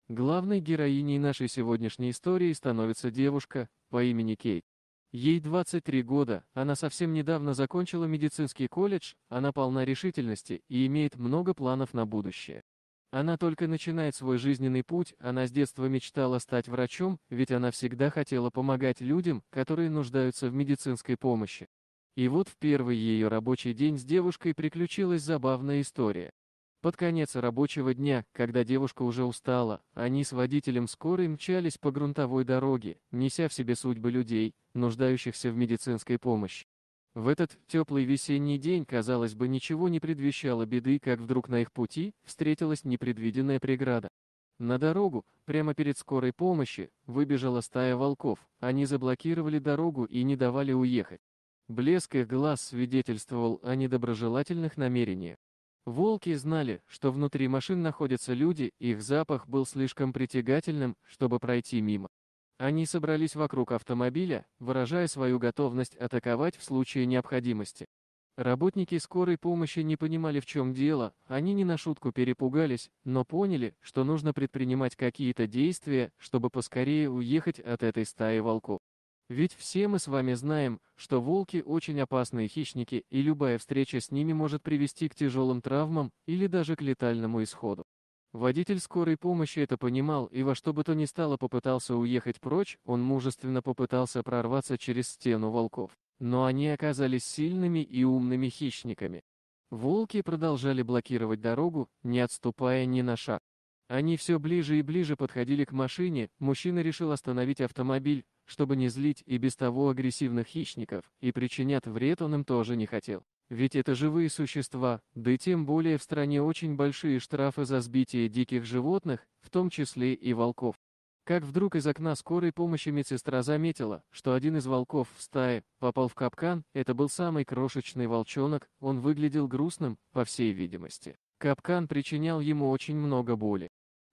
Главной героиней нашей сегодняшней истории становится девушка по имени Кейт. Ей 23 года, она совсем недавно закончила медицинский колледж, она полна решительности и имеет много планов на будущее. Она только начинает свой жизненный путь, она с детства мечтала стать врачом, ведь она всегда хотела помогать людям, которые нуждаются в медицинской помощи. И вот в первый ее рабочий день с девушкой приключилась забавная история. Под конец рабочего дня, когда девушка уже устала, они с водителем скорой мчались по грунтовой дороге, неся в себе судьбы людей, нуждающихся в медицинской помощи. В этот теплый весенний день, казалось бы, ничего не предвещало беды, как вдруг на их пути встретилась непредвиденная преграда. На дорогу, прямо перед скорой помощи, выбежала стая волков, они заблокировали дорогу и не давали уехать. Блеск их глаз свидетельствовал о недоброжелательных намерениях. Волки знали, что внутри машин находятся люди, их запах был слишком притягательным, чтобы пройти мимо. Они собрались вокруг автомобиля, выражая свою готовность атаковать в случае необходимости. Работники скорой помощи не понимали, в чем дело, они не на шутку перепугались, но поняли, что нужно предпринимать какие-то действия, чтобы поскорее уехать от этой стаи волков. Ведь все мы с вами знаем, что волки очень опасные хищники, и любая встреча с ними может привести к тяжелым травмам или даже к летальному исходу. Водитель скорой помощи это понимал и во что бы то ни стало попытался уехать прочь, он мужественно попытался прорваться через стену волков. Но они оказались сильными и умными хищниками. Волки продолжали блокировать дорогу, не отступая ни на шаг. Они все ближе и ближе подходили к машине, мужчина решил остановить автомобиль, чтобы не злить и без того агрессивных хищников, и причинять вред он им тоже не хотел. Ведь это живые существа, да и тем более в стране очень большие штрафы за сбитие диких животных, в том числе и волков. Как вдруг из окна скорой помощи медсестра заметила, что один из волков в стае попал в капкан, это был самый крошечный волчонок, он выглядел грустным, по всей видимости. Капкан причинял ему очень много боли.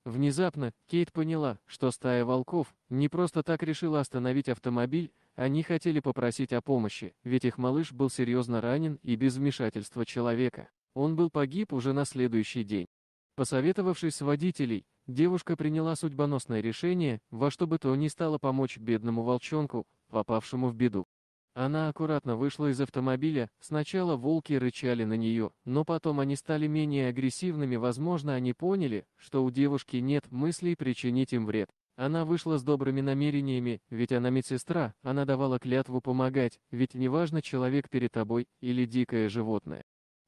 Внезапно Кейт поняла, что стая волков не просто так решила остановить автомобиль, они хотели попросить о помощи, ведь их малыш был серьезно ранен и без вмешательства человека. Он был погиб уже на следующий день. Посоветовавшись с водителем, девушка приняла судьбоносное решение, во что бы то ни стало помочь бедному волчонку, попавшему в беду. Она аккуратно вышла из автомобиля, сначала волки рычали на нее, но потом они стали менее агрессивными, возможно, они поняли, что у девушки нет мыслей причинить им вред. Она вышла с добрыми намерениями, ведь она медсестра, она давала клятву помогать, ведь неважно, человек перед тобой или дикое животное.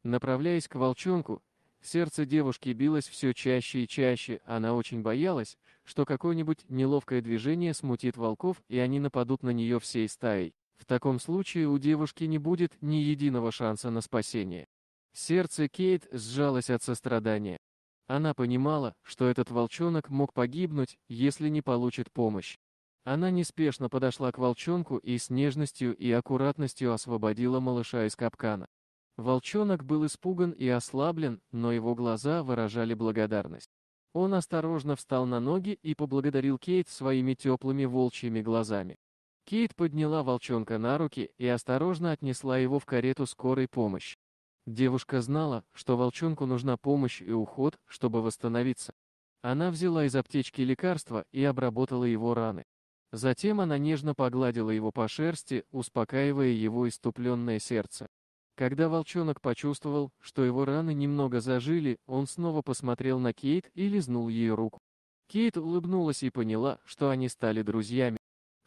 Направляясь к волчонку, сердце девушки билось все чаще и чаще, она очень боялась, что какое-нибудь неловкое движение смутит волков и они нападут на нее всей стаей. В таком случае у девушки не будет ни единого шанса на спасение. Сердце Кейт сжалось от сострадания. Она понимала, что этот волчонок мог погибнуть, если не получит помощь. Она неспешно подошла к волчонку и с нежностью и аккуратностью освободила малыша из капкана. Волчонок был испуган и ослаблен, но его глаза выражали благодарность. Он осторожно встал на ноги и поблагодарил Кейт своими теплыми волчьими глазами. Кейт подняла волчонка на руки и осторожно отнесла его в карету скорой помощи. Девушка знала, что волчонку нужна помощь и уход, чтобы восстановиться. Она взяла из аптечки лекарства и обработала его раны. Затем она нежно погладила его по шерсти, успокаивая его иступленное сердце. Когда волчонок почувствовал, что его раны немного зажили, он снова посмотрел на Кейт и лизнул ее руку. Кейт улыбнулась и поняла, что они стали друзьями.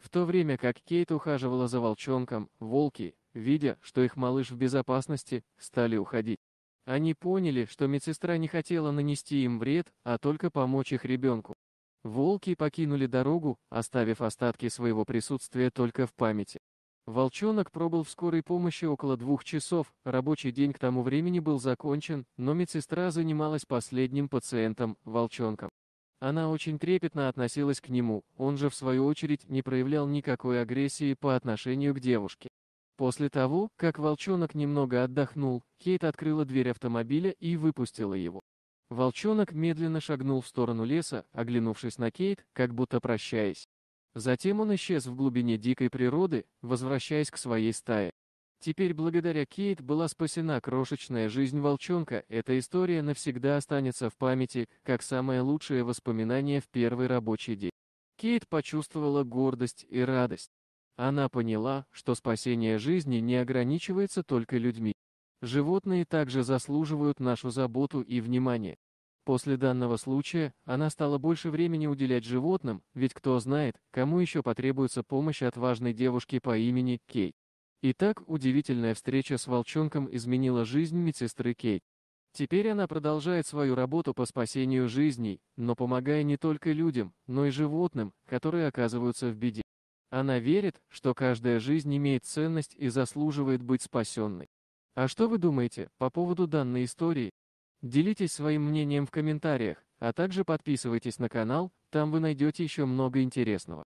В то время как Кейт ухаживала за волчонком, волки, видя, что их малыш в безопасности, стали уходить. Они поняли, что медсестра не хотела нанести им вред, а только помочь их ребенку. Волки покинули дорогу, оставив остатки своего присутствия только в памяти. Волчонок пробыл в скорой помощи около 2 часов, рабочий день к тому времени был закончен, но медсестра занималась последним пациентом, волчонком. Она очень трепетно относилась к нему, он же в свою очередь не проявлял никакой агрессии по отношению к девушке. После того, как волчонок немного отдохнул, Кейт открыла дверь автомобиля и выпустила его. Волчонок медленно шагнул в сторону леса, оглянувшись на Кейт, как будто прощаясь. Затем он исчез в глубине дикой природы, возвращаясь к своей стае. Теперь благодаря Кейт была спасена крошечная жизнь волчонка. Эта история навсегда останется в памяти, как самое лучшее воспоминание в первый рабочий день. Кейт почувствовала гордость и радость. Она поняла, что спасение жизни не ограничивается только людьми. Животные также заслуживают нашу заботу и внимание. После данного случая она стала больше времени уделять животным, ведь кто знает, кому еще потребуется помощь от важной девушки по имени Кейт. Итак, удивительная встреча с волчонком изменила жизнь медсестры Кейт. Теперь она продолжает свою работу по спасению жизней, но помогая не только людям, но и животным, которые оказываются в беде. Она верит, что каждая жизнь имеет ценность и заслуживает быть спасенной. А что вы думаете по поводу данной истории? Делитесь своим мнением в комментариях, а также подписывайтесь на канал, там вы найдете еще много интересного.